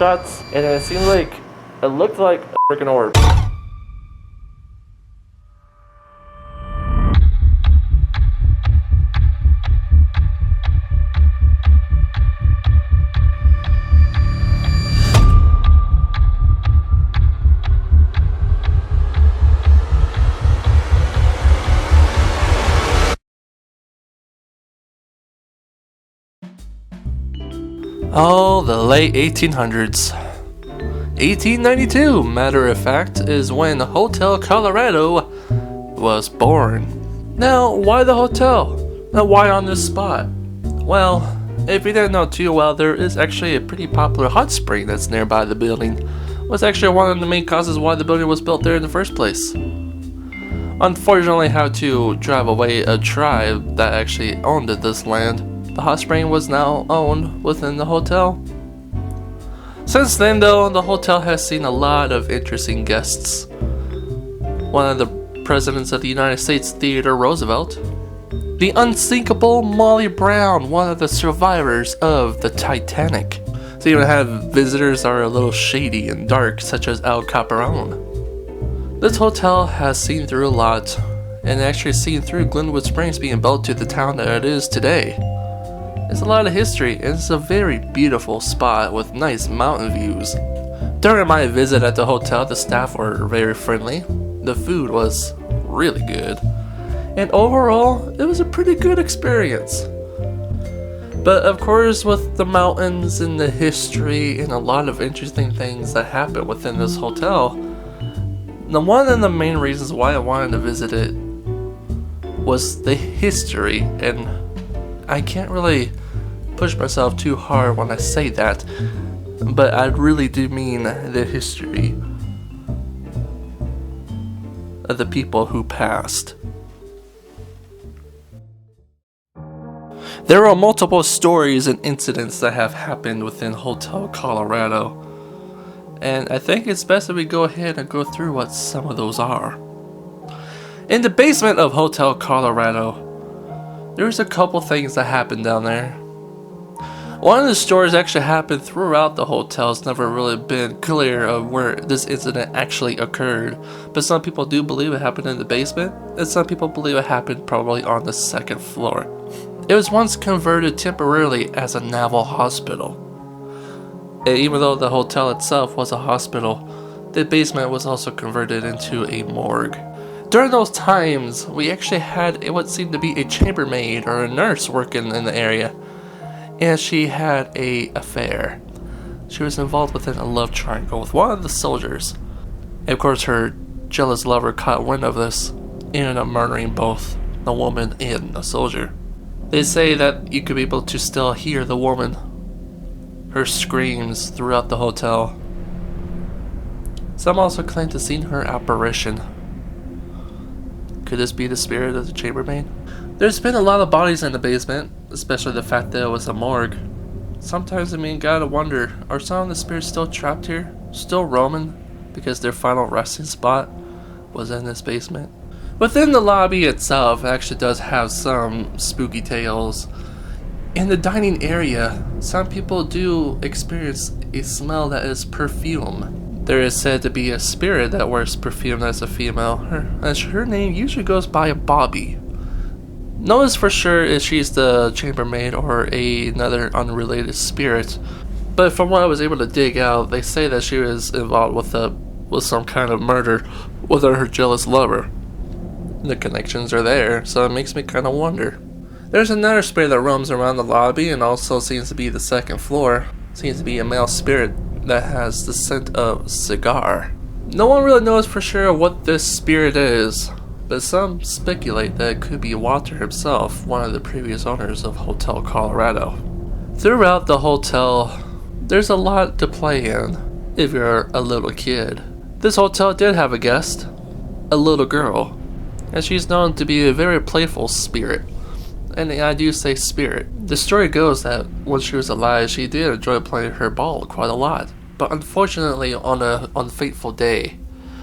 shots, and it seemed like it looked like a freaking orb. Oh, the late 1800s. 1892, matter of fact, is when Hotel Colorado was born. Now, why the hotel? Now, why on this spot? Well, if you didn't know too well, there is actually a pretty popular hot spring that's nearby the building. It was actually one of the main causes why the building was built there in the first place. Unfortunately, had to drive away a tribe that actually owned this land. The hot spring was now owned within the hotel. Since then though, the hotel has seen a lot of interesting guests. One of the presidents of the United States, Theodore Roosevelt. The unsinkable Molly Brown, one of the survivors of the Titanic. So you even have visitors that are a little shady and dark, such as Al Capone. This hotel has seen through a lot, and actually seen through Glenwood Springs being built to the town that it is today. It's a lot of history, and it's a very beautiful spot with nice mountain views. During my visit at the hotel, the staff were very friendly. The food was really good. And overall, it was a pretty good experience. But of course, with the mountains and the history and a lot of interesting things that happen within this hotel, one of the main reasons why I wanted to visit it was the history, and I can't really push myself too hard when I say that, but I really do mean the history of the people who passed. There are multiple stories and incidents that have happened within Hotel Colorado, and I think it's best if we go ahead and go through what some of those are. In the basement of Hotel Colorado, there's a couple things that happened down there. One of the stories actually happened throughout the hotel. It's never really been clear of where this incident actually occurred, but some people do believe it happened in the basement, and some people believe it happened probably on the second floor. It was once converted temporarily as a naval hospital. And even though the hotel itself was a hospital, the basement was also converted into a morgue. During those times, we actually had what seemed to be a chambermaid or a nurse working in the area, and she had an affair. She was involved within a love triangle with one of the soldiers. And of course, her jealous lover caught wind of this and ended up murdering both the woman and the soldier. They say that you could be able to still hear the woman, her screams throughout the hotel. Some also claim to seen her apparition. Could this be the spirit of the chambermaid? There's been a lot of bodies in the basement, especially the fact that it was a morgue. Sometimes gotta wonder, are some of the spirits still trapped here? Still roaming? Because their final resting spot was in this basement? Within the lobby itself, it actually does have some spooky tales. In the dining area, some people do experience a smell that is perfume. There is said to be a spirit that wears perfume that's a female. Her name usually goes by Bobby. No one's for sure if she's the chambermaid or another unrelated spirit, but from what I was able to dig out, they say that she was involved with some kind of murder with her jealous lover. The connections are there, so it makes me kind of wonder. There's another spirit that roams around the lobby and also seems to be the second floor. Seems to be a male spirit that has the scent of cigar. No one really knows for sure what this spirit is, but some speculate that it could be Walter himself, one of the previous owners of Hotel Colorado. Throughout the hotel, there's a lot to play in if you're a little kid. This hotel did have a guest, a little girl, and she's known to be a very playful spirit. And I do say spirit. The story goes that when she was alive, she did enjoy playing her ball quite a lot. But unfortunately, on a fateful day,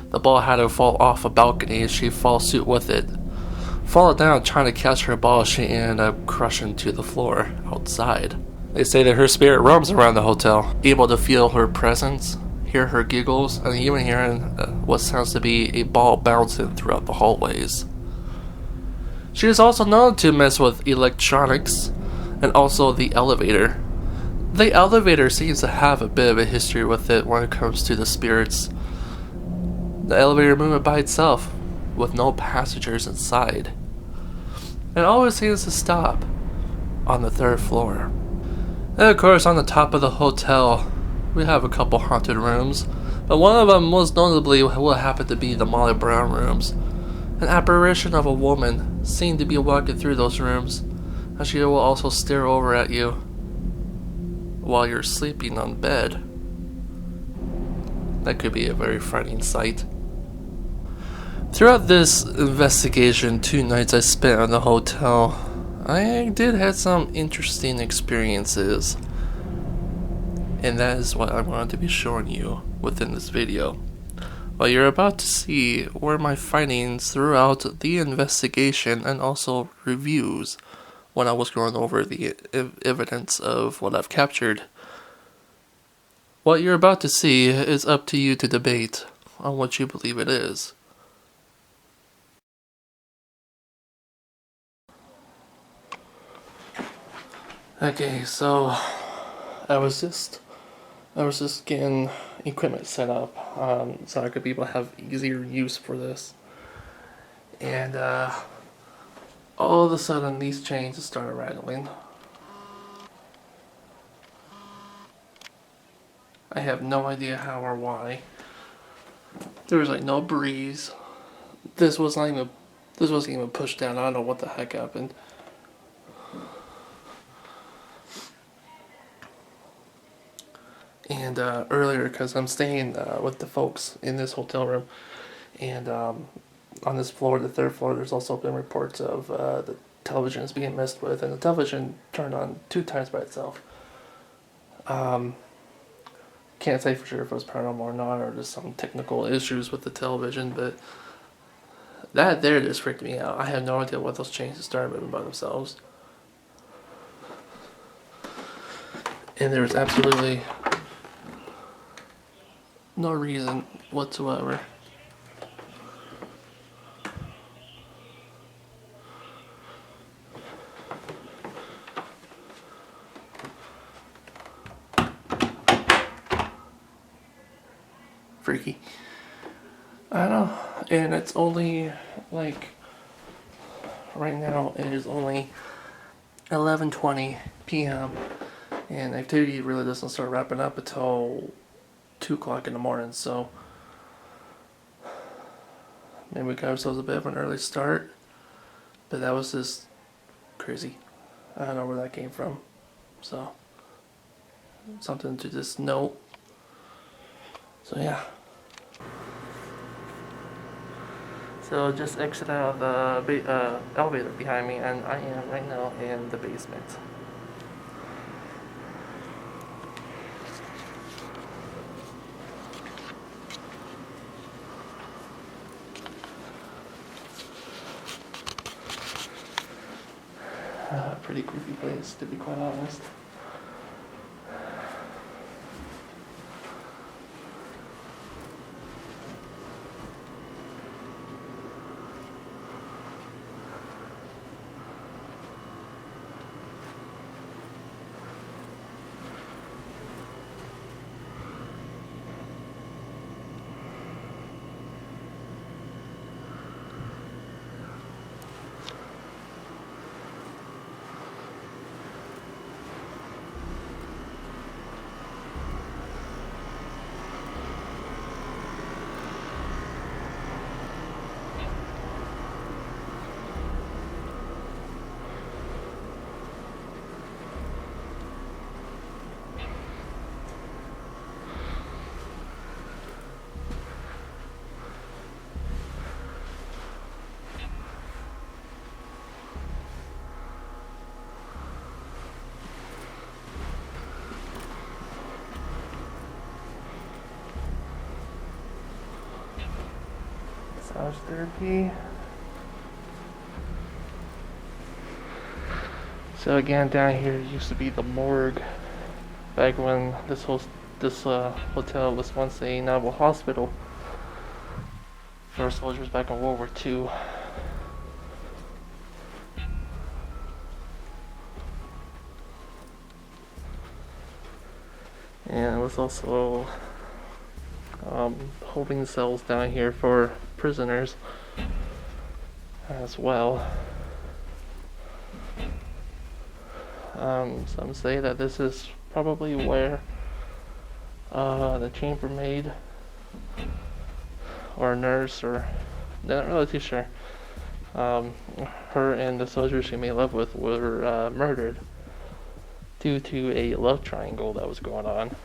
the ball had to fall off a balcony and she fell suit with it. Falling down trying to catch her ball, she ended up crushing to the floor outside. They say that her spirit roams around the hotel, able to feel her presence, hear her giggles, and even hearing what sounds to be a ball bouncing throughout the hallways. She is also known to mess with electronics and also the elevator. The elevator seems to have a bit of a history with it when it comes to the spirits. The elevator moving by itself, with no passengers inside. It always seems to stop on the 3rd floor. And of course, on the top of the hotel, we have a couple haunted rooms, but one of them most notably will happen to be the Molly Brown rooms. An apparition of a woman seemed to be walking through those rooms, and she will also stare over at you while you're sleeping on bed. That could be a very frightening sight. Throughout this investigation, 2 nights I spent in the hotel, I did have some interesting experiences. And that is what I'm going to be showing you within this video. What you're about to see were my findings throughout the investigation and also reviews when I was going over the evidence of what I've captured. What you're about to see is up to you to debate on what you believe it is. Okay, so I was just getting equipment set up so I could be able to have easier use for this. And all of a sudden these chains started rattling. I have no idea how or why. There was like no breeze. This wasn't even pushed down. I don't know what the heck happened. And earlier, because I'm staying with the folks in this hotel room, and on this floor, the 3rd floor, there's also been reports of the televisions being messed with, and the television turned on 2 times by itself. Can't say for sure if it was paranormal or not, or just some technical issues with the television, but that there just freaked me out. I had no idea what those chains started moving by themselves. And there was absolutely no reason whatsoever. Freaky. I know. And it's only like right now it is only 11:20 p.m. and activity really doesn't start wrapping up until 2 o'clock in the morning, so maybe we got ourselves a bit of an early start, but that was just crazy. I don't know where that came from, so something to just note. So yeah. So just exit out of the elevator behind me, and I am right now in the basement. Pretty creepy place, to be quite honest. Massage therapy. So again, down here used to be the morgue back when this hotel was once a naval hospital for soldiers back in World War II. And it was also holding cells down here for prisoners as well. Some say that this is probably where the chambermaid or nurse, or they're not really too sure, her and the soldier she made love with were murdered due to a love triangle that was going on.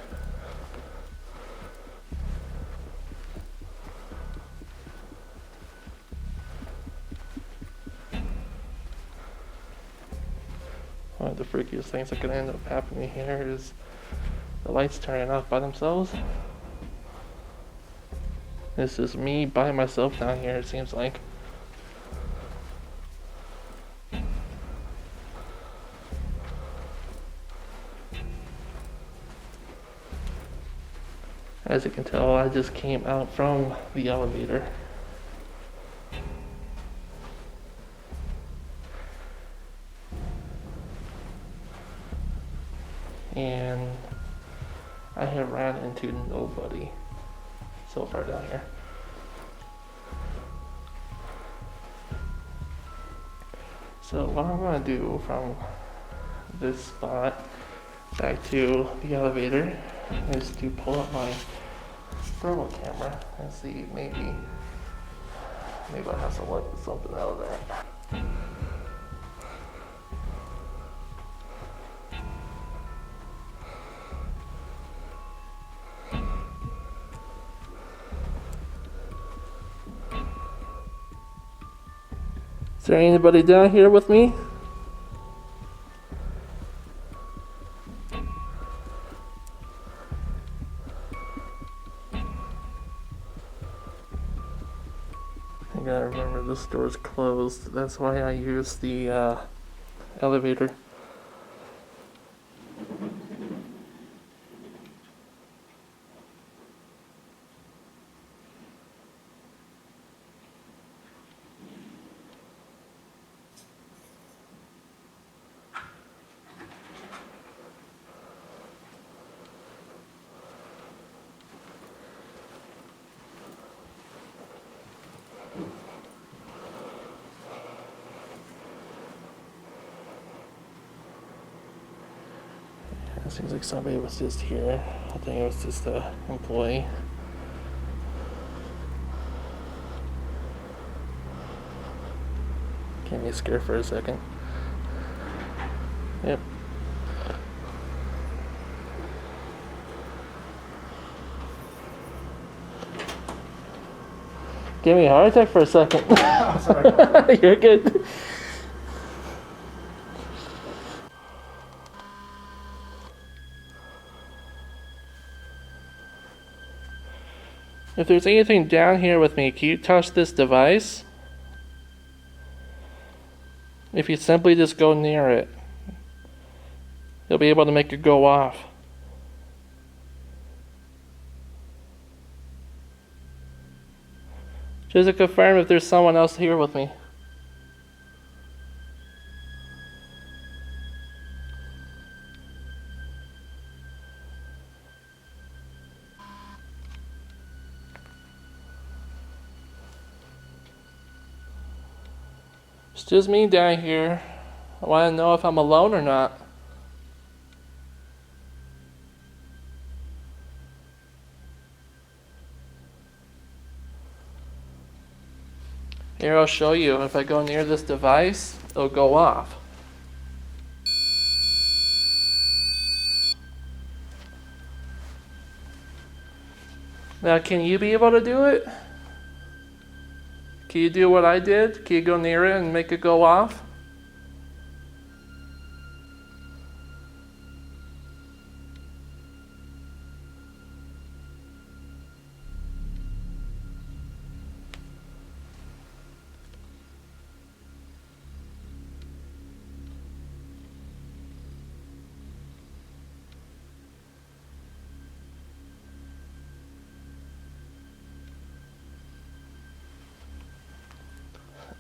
One of the freakiest things that could end up happening here is the lights turning off by themselves. This is me by myself down here, it seems like. As you can tell, I just came out from the elevator. And I have ran into nobody so far down here. So what I'm going to do from this spot back to the elevator is to pull up my thermal camera and see maybe I have to look something out of that. Is there anybody down here with me? I gotta remember this door is closed. That's why I use the elevator. It seems like somebody was just here. I think it was just an employee. Gave me a scare for a second. Yep. Gave me a heart attack for a second. Oh, sorry. You're good. If there's anything down here with me, can you touch this device? If you simply just go near it, you'll be able to make it go off. Just to confirm if there's someone else here with me. It's just me down here. I want to know if I'm alone or not. Here, I'll show you. If I go near this device, it'll go off. Now, can you be able to do it? Can you do what I did? Can you go near it and make it go off?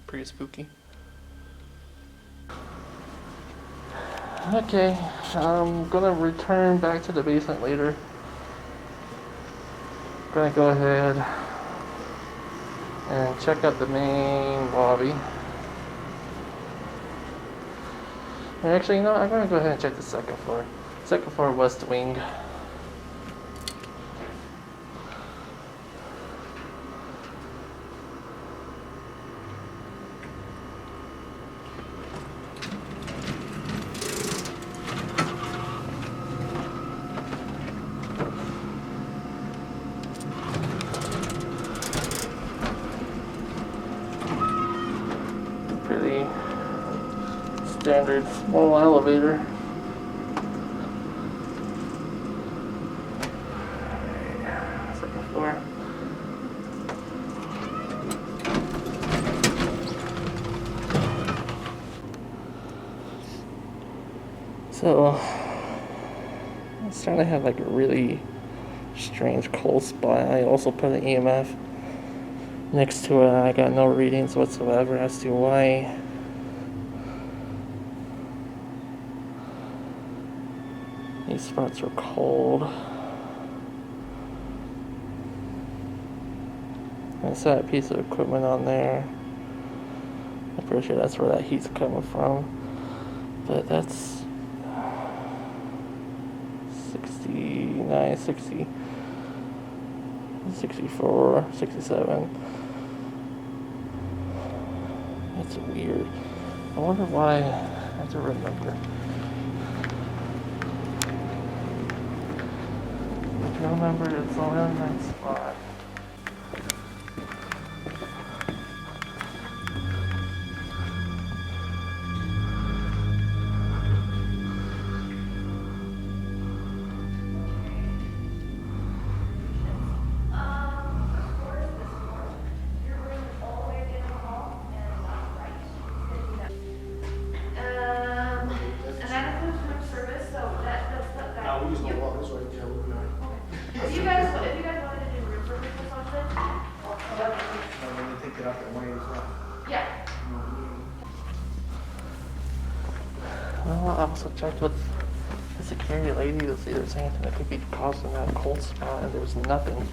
pretty spooky. Okay, I'm gonna return back to the basement later. Gonna go ahead and check out the main lobby. And actually, you know, I'm gonna go ahead and check the second floor. Second floor, west wing. Pretty standard small elevator. Second floor. So it's starting to have like a really strange cold spot. I also put an EMF next to it. I got no readings whatsoever as to why these spots are cold. I saw a piece of equipment on there. I'm pretty sure that's where that heat's coming from. But that's 69, 60, 64, 67. That's weird. I wonder why. I have to remember. If you remember, it's around that spot. Well, I also checked with the security lady to see if there's anything that could be causing that cold spot, and there's nothing.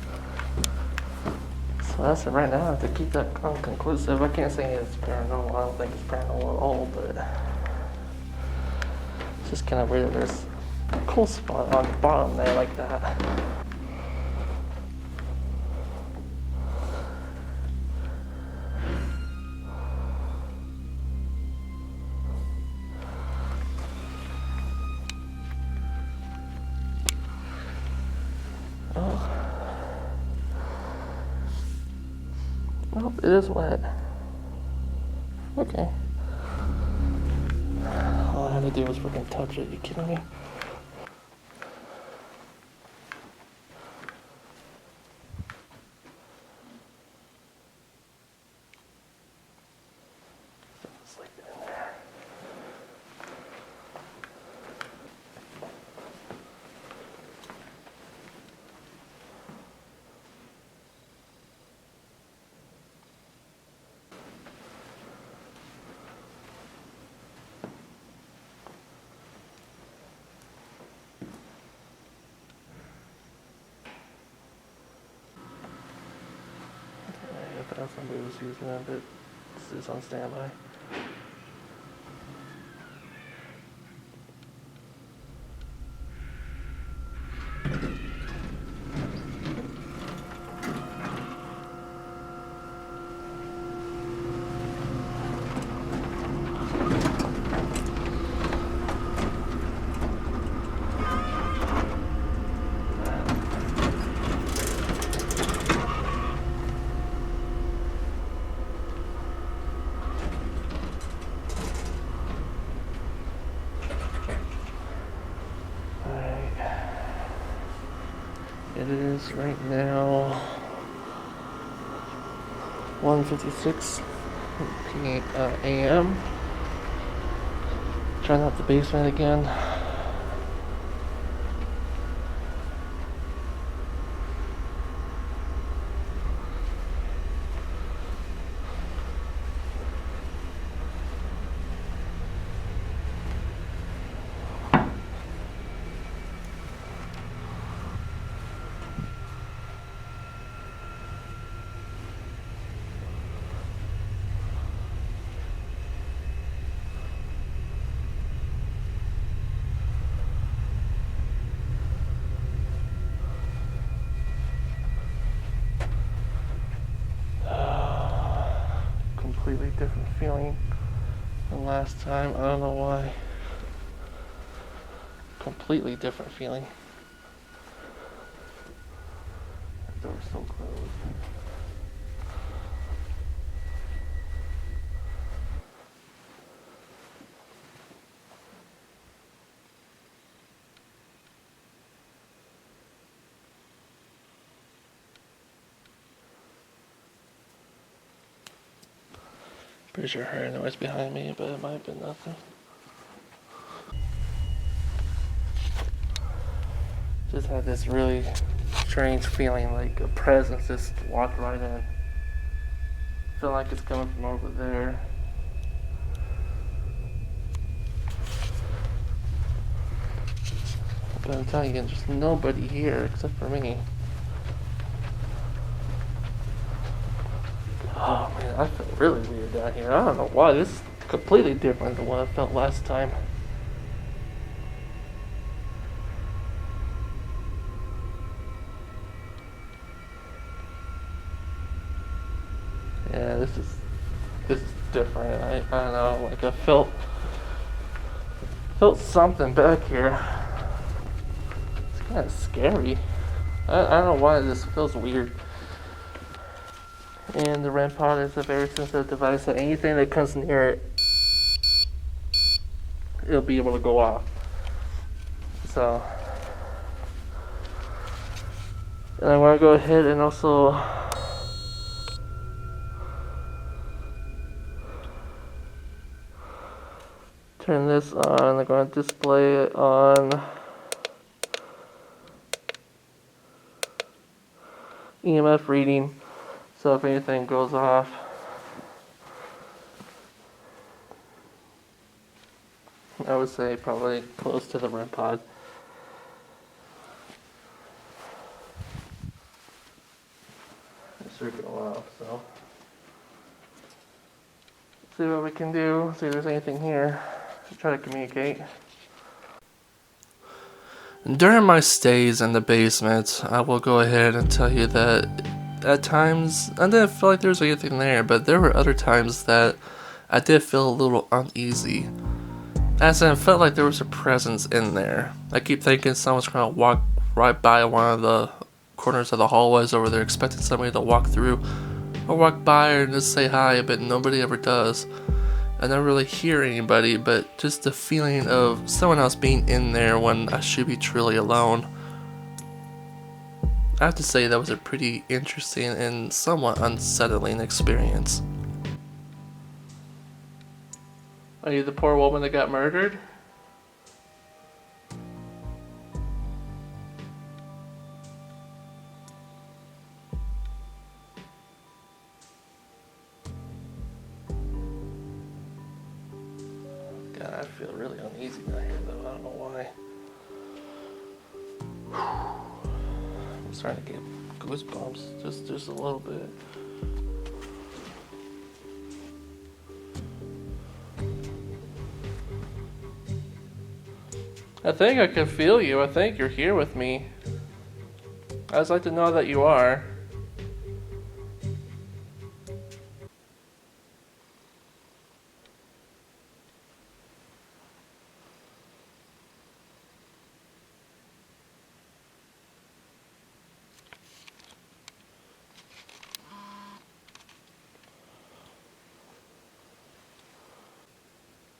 So that's it right now. I have to keep that unconclusive. I can't say it's paranormal. I don't think it's paranormal at all, but it's just kind of weird that there's a cold spot on the bottom there like that. Nope, it is wet. Okay. All I had to do was freaking touch it. You kidding me? Sleep in there. I thought somebody was using it, but this is on standby. It is right now 1:56 a.m. Trying out the basement again. different feeling than last time. I don't know why. Completely different feeling. The door's still closed. Pretty sure I heard a noise behind me, but it might have been nothing. Just had this really strange feeling, like a presence just walked right in. Feel like it's coming from over there. But I'm telling you, there's nobody here except for me. Oh man, I feel really weird down here. I don't know why. This is completely different than what I felt last time. Yeah, this is different. I don't know, like I felt something back here. It's kind of scary. I don't know why this feels weird. And the REM pod is a very sensitive device, so anything that comes near it, it'll be able to go off. So, and I want to go ahead and also turn this on. I'm going to display it on EMF reading. So if anything goes off, I would say probably close to the REM pod. It's going off, so see what we can do. See if there's anything here. Try to communicate. During my stays in the basement, I will go ahead and tell you that at times I didn't feel like there was anything there, but there were other times that I did feel a little uneasy. As in, it felt like there was a presence in there. I keep thinking someone's gonna walk right by one of the corners of the hallways over there, expecting somebody to walk through or walk by and just say hi, but nobody ever does. I don't really hear anybody, but just the feeling of someone else being in there when I should be truly alone. I have to say that was a pretty interesting and somewhat unsettling experience. Are you the poor woman that got murdered? God, I feel really uneasy down here though. I don't know why. I'm starting to get goosebumps, just a little bit. I think I can feel you. I think you're here with me. I'd just like to know that you are.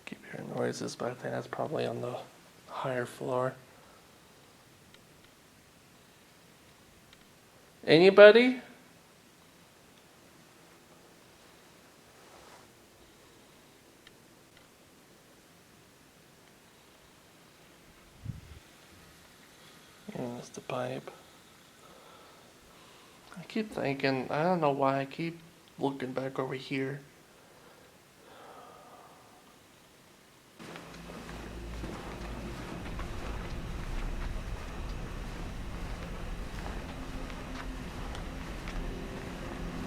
Keep hearing noises, but I think that's probably on the higher floor. Anybody? And that's the pipe. I keep thinking, I don't know why I keep looking back over here.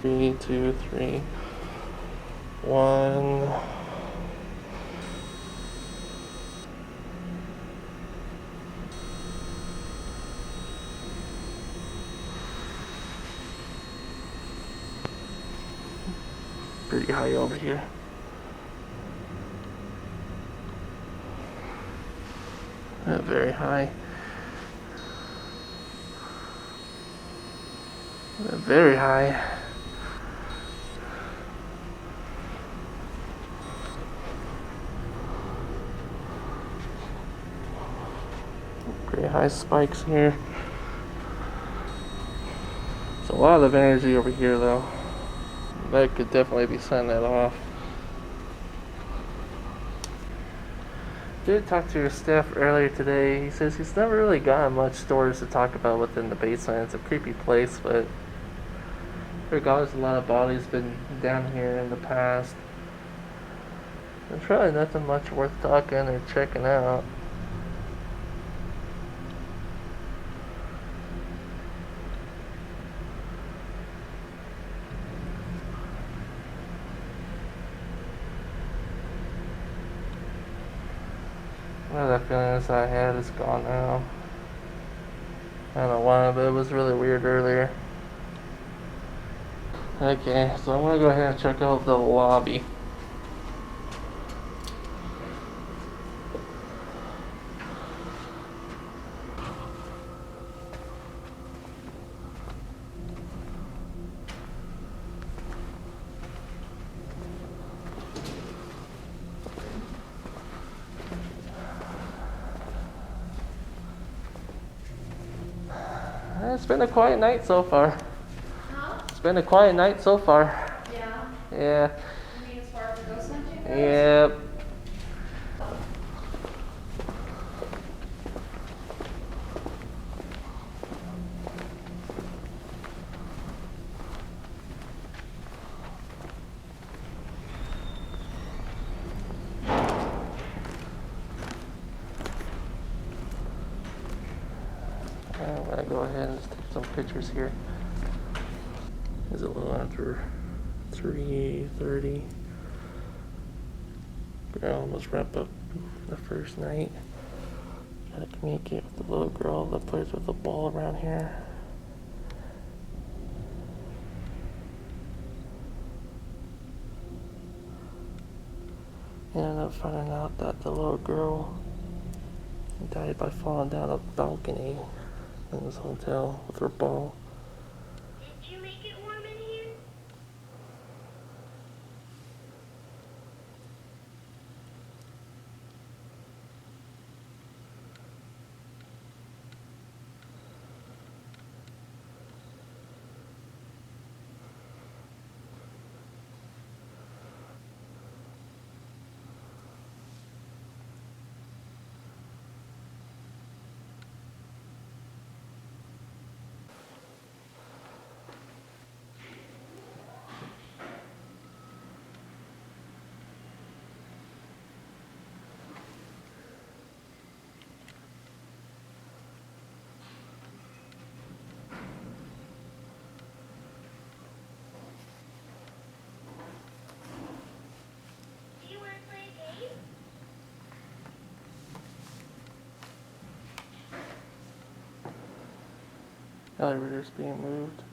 Three, two, three, one. Pretty high over here. Very high. Very high. Pretty high spikes here. There's a lot of energy over here though. That could definitely be setting that off. Did talk to your staff earlier today. He says he's never really gotten much stories to talk about within the basement. It's a creepy place, but regardless, a lot of bodies been down here in the past. There's probably nothing much worth talking or checking out. One of the feelings I had is gone now. I don't know why, but it was really weird earlier. Okay, so I'm gonna go ahead and check out the lobby. It's been a quiet night so far. Huh? It's been a quiet night so far. Yeah. Yeah. You mean as far as the ghost hunting goes? Yep. I'm gonna go ahead and just take some pictures here. It's a little after 3:30. Gonna almost wrap up the first night. Gotta communicate with the little girl that plays with the ball around here. And ended up finding out that the little girl died by falling down a balcony in this hotel with her ball. Did you make it warm in here? Do you want to play a game? Elevator's being moved.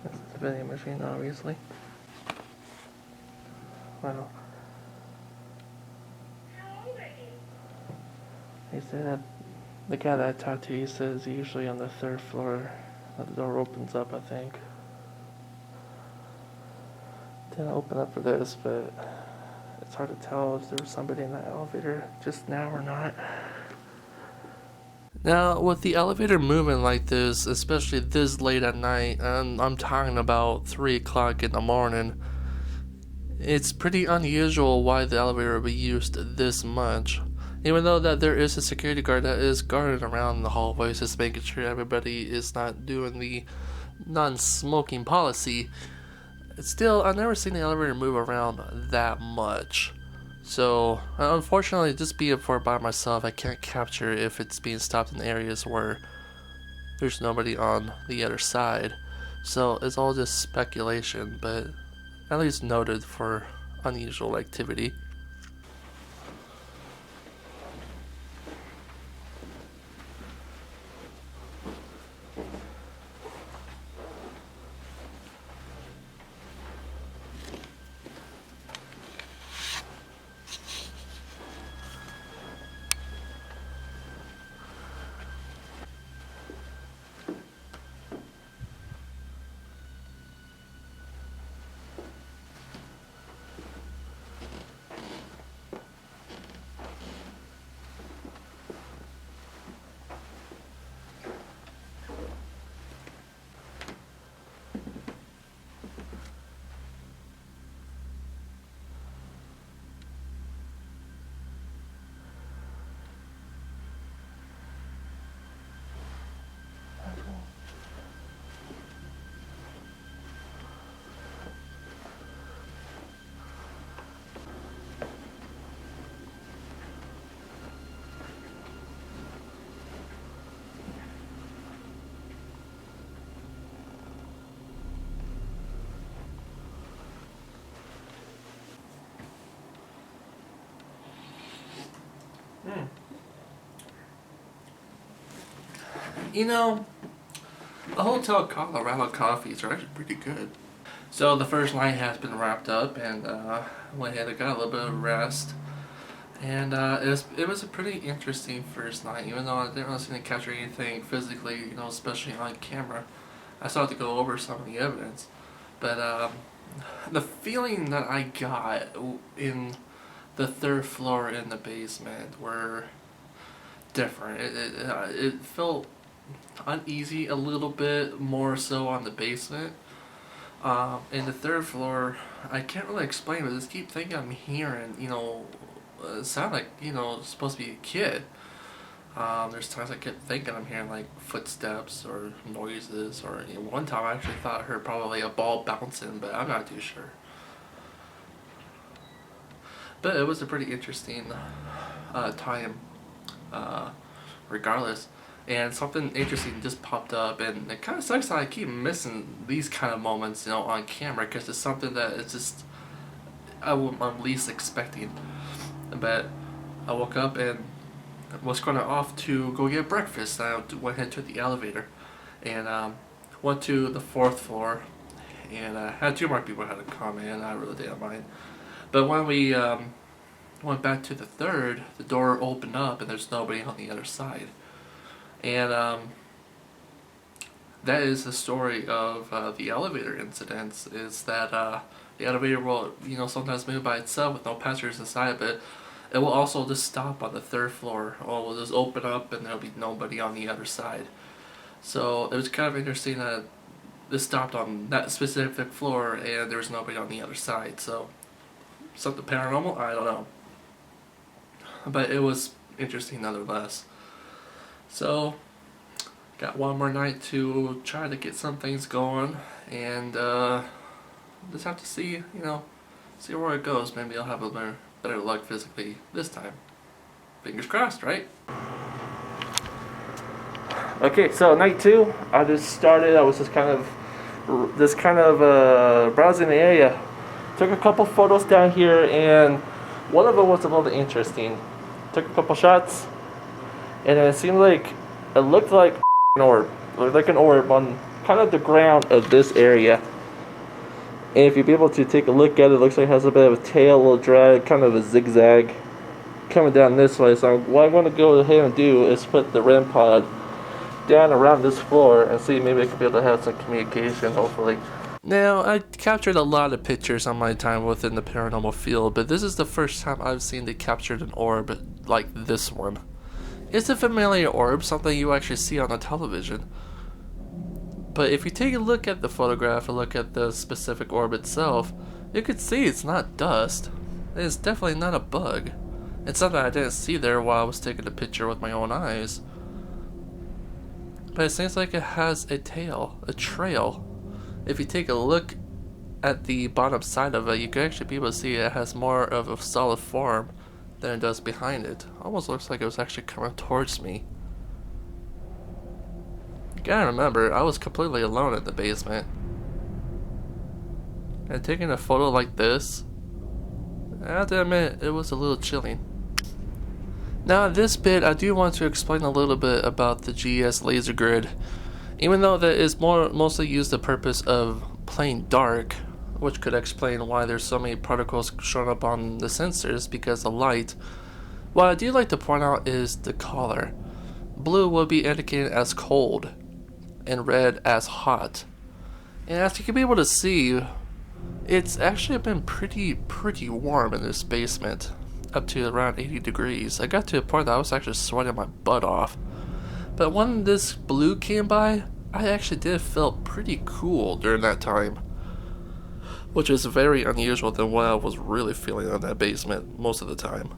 That's the vending machine, obviously. Well, How old are you? he said that the guy that I talked to, he says usually on the third floor, the door opens up, I think. Didn't open up for this, but it's hard to tell if there was somebody in that elevator just now or not. Now, with the elevator moving like this, especially this late at night, and I'm talking about 3 o'clock in the morning, it's pretty unusual why the elevator would be used this much. Even though that there is a security guard that is guarding around the hallways, just making sure everybody is not doing the non-smoking policy, still, I've never seen the elevator move around that much. So, unfortunately, just being for by myself, I can't capture if it's being stopped in areas where there's nobody on the other side. So, it's all just speculation, but at least noted for unusual activity. You know, the Hotel Colorado coffees are actually pretty good. So the first night has been wrapped up, and went ahead and got a little bit of rest. And it was a pretty interesting first night, even though I didn't really seem to capture anything physically, you know, especially on camera. I still had to go over some of the evidence. But the feeling that I got in the third floor in the basement were different. It felt uneasy a little bit, more so on the basement. In the third floor, I can't really explain, but I just keep thinking I'm hearing, you know, sound like, you know, supposed to be a kid. There's times I kept thinking I'm hearing like footsteps or noises, or you know, one time I actually thought I heard probably a ball bouncing, but I'm not too sure. But it was a pretty interesting time, regardless. And something interesting just popped up, and it kind of sucks that I keep missing these kind of moments, you know, on camera, because it's something that it's just I'm least expecting. But I woke up and was going off to go get breakfast. I went ahead to the elevator and went to the fourth floor, and had two more people had to come in. I really didn't mind. But when we went back to the third, the door opened up and there's nobody on the other side. And that is the story of the elevator incidents. Is that the elevator will, you know, sometimes move by itself with no passengers inside, but it will also just stop on the third floor, or will just open up and there'll be nobody on the other side. So it was kind of interesting that this stopped on that specific floor and there was nobody on the other side. So something paranormal? I don't know. But it was interesting nonetheless. So got one more night to try to get some things going, and just have to see, you know, see where it goes. Maybe I'll have a better luck physically this time. Fingers crossed, right? Okay, so night two, I was just kind of browsing the area. Took a couple photos down here, and one of them was a little interesting. Took a couple shots, and it seemed like it looked like an orb. It looked like an orb on kind of the ground of this area. And if you'd be able to take a look at it, it looks like it has a bit of a tail, a little drag, kind of a zigzag coming down this way. So what I'm going to go ahead and do is put the REM pod down around this floor and see, maybe I could be able to have some communication, hopefully. Now, I captured a lot of pictures on my time within the paranormal field, but this is the first time I've seen they captured an orb like this one. It's a familiar orb, something you actually see on the television. But if you take a look at the photograph and look at the specific orb itself, you can see it's not dust. It's definitely not a bug. It's something I didn't see there while I was taking the picture with my own eyes. But it seems like it has a tail, a trail. If you take a look at the bottom side of it, you can actually be able to see it has more of a solid form than it does behind it. Almost looks like it was actually coming towards me. You gotta remember, I was completely alone in the basement. And taking a photo like this, I have to admit, it was a little chilling. Now in this bit, I do want to explain a little bit about the GS laser grid. Even though that is mostly used the purpose of playing dark, which could explain why there's so many particles showing up on the sensors because of light, what I do like to point out is the color. Blue will be indicated as cold, and red as hot. And as you can be able to see, it's actually been pretty warm in this basement, up to around 80 degrees. I got to a point that I was actually sweating my butt off. But when this blue came by, I actually did feel pretty cool during that time, which is very unusual than what I was really feeling in that basement most of the time.